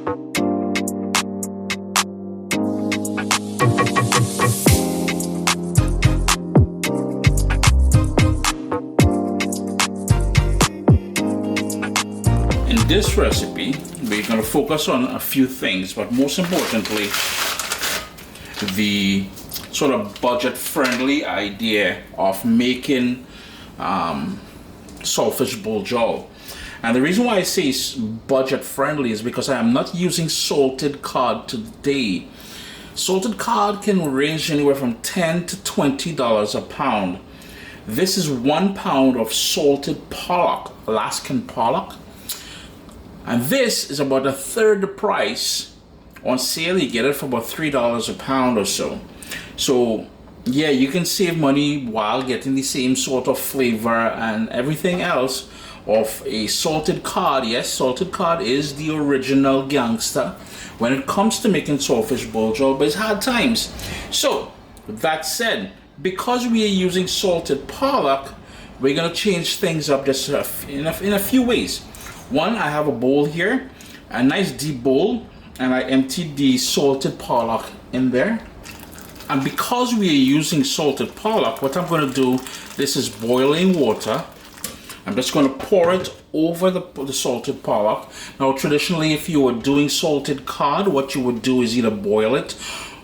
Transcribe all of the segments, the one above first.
In this recipe, we're going to focus on a few things, but most importantly, the sort of budget-friendly idea of making Saltfish Buljol. And the reason why I say it's budget-friendly is because I am not using salted cod today. Salted cod can range anywhere from $10 to $20 a pound. This is 1 pound of salted pollock, Alaskan pollock. And this is about a third the price. On sale, you get it for about $3 a pound or so. So yeah, you can save money while getting the same sort of flavor and everything else of a salted cod. Yes, salted cod is the original gangster when it comes to making Saltfish Buljol, but it's hard times. So that said, because we are using salted pollock, we're gonna change things up just in a few ways. One, I have a bowl here, a nice deep bowl, and I emptied the salted pollock in there. And because we are using salted pollock, what I'm going to do, this is boiling water. I'm just going to pour it over the salted pollock. Now, traditionally, if you were doing salted cod, what you would do is either boil it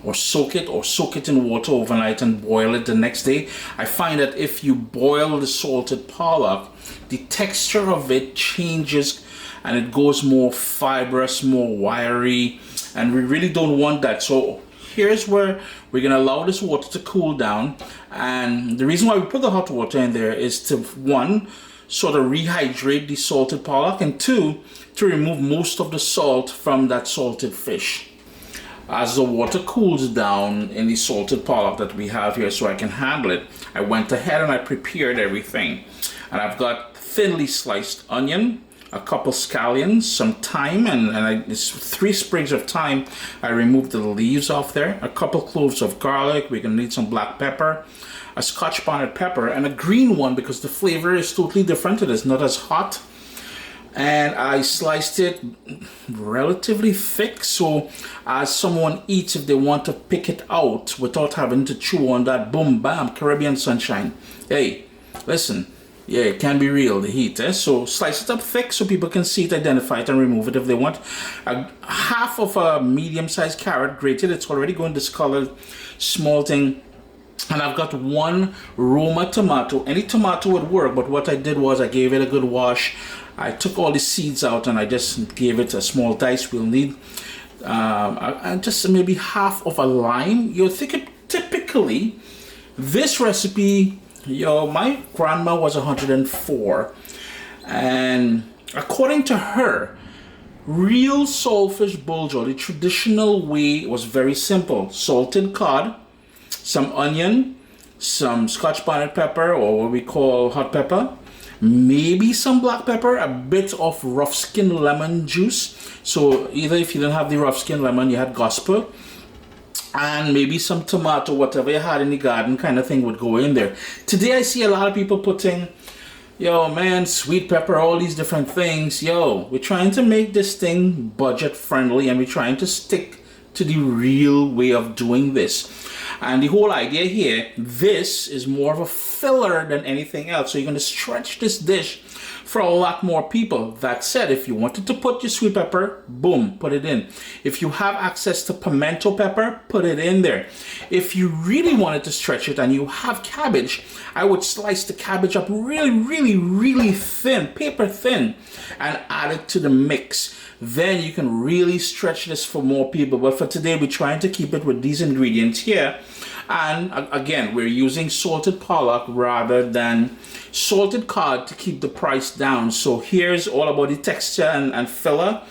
or soak it in water overnight and boil it the next day. I find that if you boil the salted pollock, the texture of it changes and it goes more fibrous, more wiry, and we really don't want that. So here's where we're gonna allow this water to cool down. And the reason why we put the hot water in there is to, one, sort of rehydrate the salted pollock, and two, to remove most of the salt from that salted fish. As the water cools down in the salted pollock that we have here so I can handle it, I went ahead and I prepared everything. And I've got thinly sliced onion, a couple scallions, some thyme, and it's 3 sprigs of thyme. I removed the leaves off there, a couple cloves of garlic. We're gonna need some black pepper, a scotch bonnet pepper, and a green one because the flavor is totally different. It is not as hot. And I sliced it relatively thick, so as someone eats, if they want to pick it out without having to chew on that, boom, bam, Caribbean sunshine. Hey, listen, yeah, it can be real, the heat, eh? So slice it up thick so people can see it, identify it, and remove it if they want. Half of a medium-sized carrot, grated, it's already going discolored, small thing. And I've got 1 Roma tomato. Any tomato would work, but what I did was I gave it a good wash. I took all the seeds out and I just gave it a small dice. We'll need and just maybe half of a lime. You're thinking typically this recipe, my grandma was 104, and according to her, real Saltfish Buljol, the traditional way, was very simple: salted cod, some onion, some scotch bonnet pepper, or what we call hot pepper, maybe some black pepper, a bit of rough skin lemon juice. So either if you didn't have the rough skin lemon, you had gospel, and maybe some tomato, whatever you had in the garden kind of thing would go in there. Today I see a lot of people putting, sweet pepper, all these different things. We're trying to make this thing budget friendly, and we're trying to stick to the real way of doing this. And the whole idea here, this is more of a filler than anything else. So you're going to stretch this dish for a lot more people. That said, if you wanted to put your sweet pepper, boom, put it in. If you have access to pimento pepper, put it in there. If you really wanted to stretch it and you have cabbage, I would slice the cabbage up really, really, really thin, paper thin, and add it to the mix. Then you can really stretch this for more people. But for today, we're trying to keep it with these ingredients here. And again, we're using salted pollock rather than salted cod to keep the price down. So here's all about the texture and filler.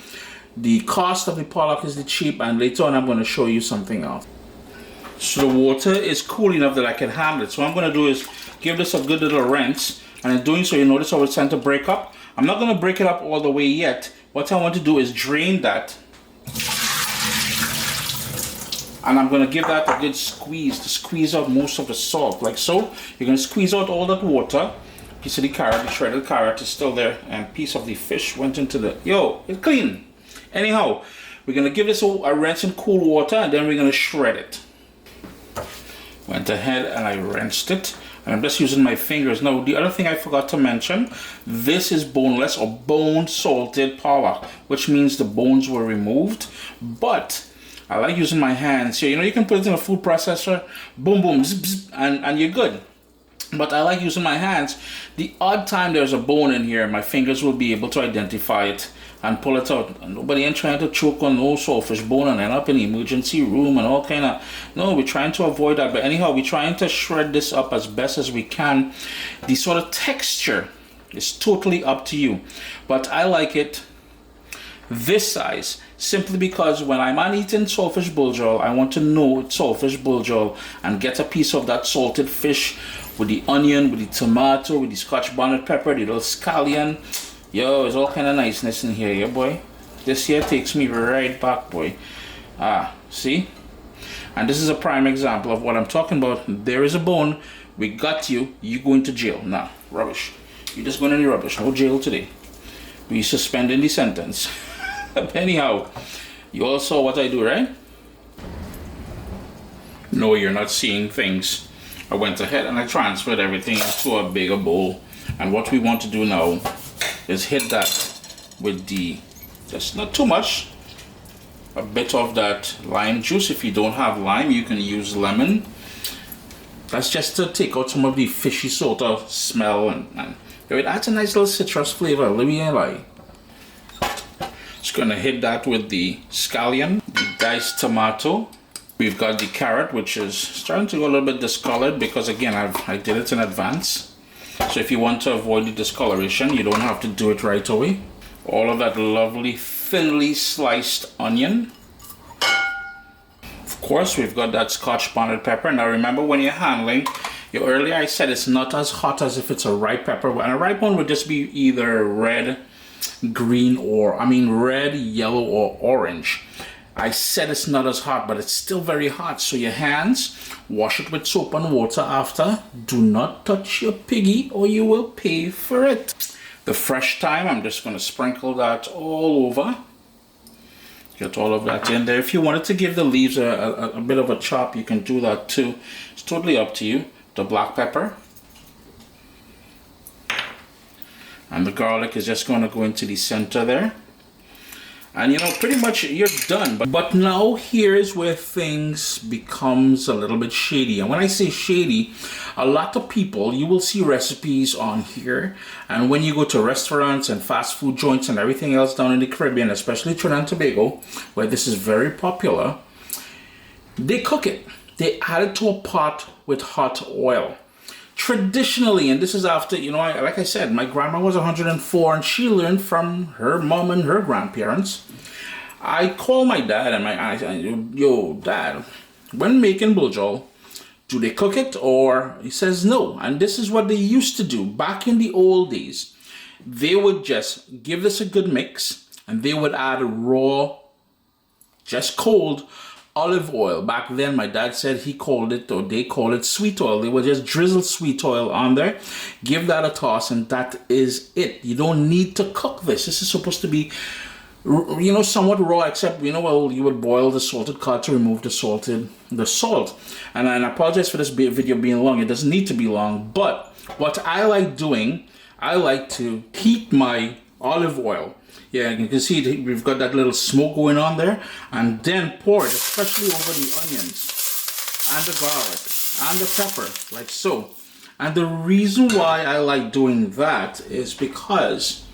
The cost of the pollock is the cheap, and later on I'm going to show you something else. So the water is cool enough that I can handle it. So what I'm going to do is give this a good little rinse. And in doing so, you notice how it's starting to break up. I'm not going to break it up all the way yet. What I want to do is drain that. And I'm going to give that a good squeeze to squeeze out most of the salt, like so. You're going to squeeze out all that water. Piece of the carrot, the shredded carrot is still there, and piece of the fish went into the, it's clean. Anyhow, We're going to give this a rinse in cool water, and then we're going to shred it. Went ahead and I rinsed it. And I'm just using my fingers. Now, the other thing I forgot to mention, this is boneless or bone salted pollock, which means the bones were removed. But I like using my hands here. You know, you can put it in a food processor, boom, boom, zip, zip, and you're good. But I like using my hands. The odd time there's a bone in here, my fingers will be able to identify it and pull it out. And nobody ain't trying to choke on no saltfish bone and end up in the emergency room and all kind of. No, we're trying to avoid that. But anyhow, we're trying to shred this up as best as we can. The sort of texture is totally up to you. But I like it this size simply because when I'm eating saltfish buljol, I want to know it's saltfish buljol and get a piece of that salted fish with the onion, with the tomato, with the scotch bonnet pepper, the little scallion. Yo, there's all kind of niceness in here, yeah, boy. This here takes me right back, boy. See? And this is a prime example of what I'm talking about. There is a bone. We got you. You going to jail. Nah, rubbish. You're just going in the rubbish. No jail today. We suspending the sentence. Anyhow, you all saw what I do, right? No, you're not seeing things. I went ahead and I transferred everything into a bigger bowl. And what we want to do now is hit that with the, just not too much, a bit of that lime juice. If you don't have lime, you can use lemon. That's just to take out some of the fishy sort of smell, and it adds a nice little citrus flavor. Let me lie. Just gonna hit that with the scallion, the diced tomato. We've got the carrot, which is starting to go a little bit discolored because again I did it in advance. So if you want to avoid the discoloration, you don't have to do it right away. All of that lovely thinly sliced onion. Of course, we've got that scotch bonnet pepper. Now remember, when you're handling, earlier I said it's not as hot as if it's a ripe pepper, and a ripe one would just be either red, green, or red, yellow, or orange. I said it's not as hot, but it's still very hot. So your hands, wash it with soap and water after. Do not touch your piggy or you will pay for it. The fresh thyme, I'm just going to sprinkle that all over. Get all of that in there. If you wanted to give the leaves a bit of a chop, you can do that too. It's totally up to you. The black pepper. And the garlic is just going to go into the center there. And you know, pretty much you're done. But now here's where things becomes a little bit shady. And when I say shady, a lot of people, you will see recipes on here. And when you go to restaurants and fast food joints and everything else down in the Caribbean, especially Trinidad and Tobago, where this is very popular, they cook it. They add it to a pot with hot oil. Traditionally, and this is after, you know, like I said, my grandma was 104 and she learned from her mom and her grandparents. I call my dad and I said, yo, Dad, when making buljol, do they cook it? Or he says no. And this is what they used to do back in the old days. They would just give this a good mix and they would add raw, just cold, olive oil. Back then, my dad said he called it, or they call it sweet oil. They would just drizzle sweet oil on there, give that a toss, and that is it. You don't need to cook this. This is supposed to be, you know, somewhat raw, except, you know, well, you would boil the salted cod to remove the salt. And I apologize for this video being long. It doesn't need to be long, but what I like doing, I like to heat my olive oil. Yeah, you can see we've got that little smoke going on there, and then pour it, especially over the onions and the garlic and the pepper, like so. And the reason why I like doing that is because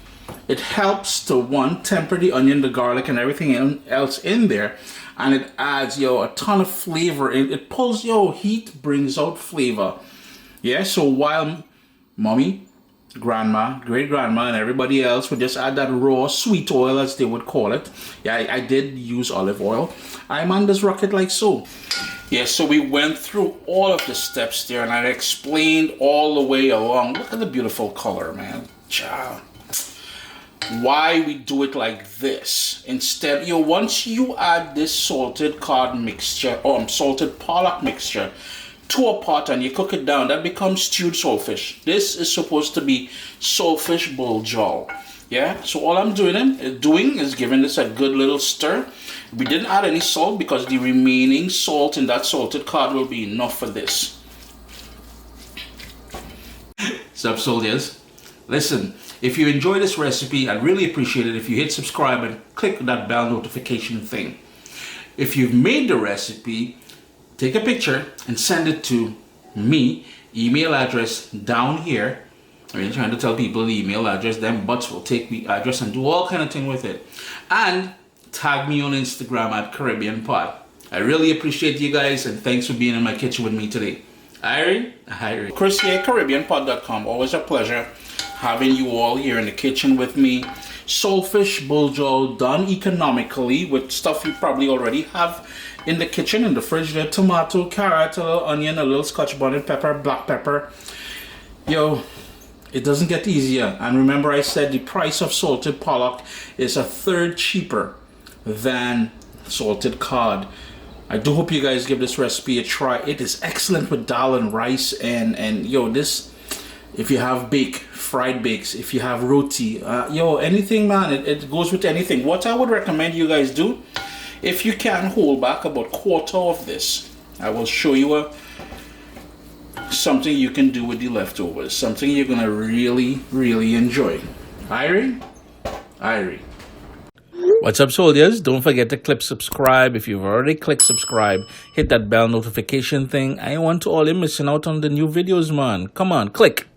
it helps to, one, temper the onion, the garlic, and everything else in there, and it adds, a ton of flavor. It pulls, heat brings out flavor. Yeah, so while mommy, grandma, great grandma, and everybody else would just add that raw sweet oil, as they would call it. Yeah, I did use olive oil. I'm on this rocket like so. Yeah, so we went through all of the steps there, and I explained all the way along. Look at the beautiful color, man. Ciao. Why we do it like this instead. Once you add this salted cod mixture, or salted pollock mixture, to a pot and you cook it down, that becomes stewed saltfish. This is supposed to be saltfish buljol. Yeah, so all I'm doing is giving this a good little stir. We didn't add any salt because the remaining salt in that salted cod will be enough for this. Sup, soldiers? Listen, if you enjoy this recipe, I'd really appreciate it if you hit subscribe and click that bell notification thing. If you've made the recipe, take a picture and send it to me. Email address down here. I mean, trying to tell people the email address, them butts will take the address and do all kind of thing with it. And tag me on Instagram at Caribbean Pod. I really appreciate you guys, and thanks for being in my kitchen with me today. Irie. Chris here, CaribbeanPod.com. Always a pleasure having you all here in the kitchen with me. Saltfish Buljol, done economically with stuff you probably already have in the kitchen, in the fridge there. Tomato, carrot, a little onion, a little scotch bonnet pepper, black pepper. Yo, it doesn't get easier. And remember, I said the price of salted pollock is a third cheaper than salted cod. I do hope you guys give this recipe a try. It is excellent with dal and rice, and yo, this, if you have fried bakes, if you have roti, yo, anything, man, it goes with anything. What I would recommend you guys do, if you can hold back about quarter of this, I will show you something you can do with the leftovers, something you're gonna really enjoy. Irie. What's up, soldiers? Don't forget to click subscribe. If you've already clicked subscribe, hit that bell notification thing. I want to all you missing out on the new videos, man. Come on, click.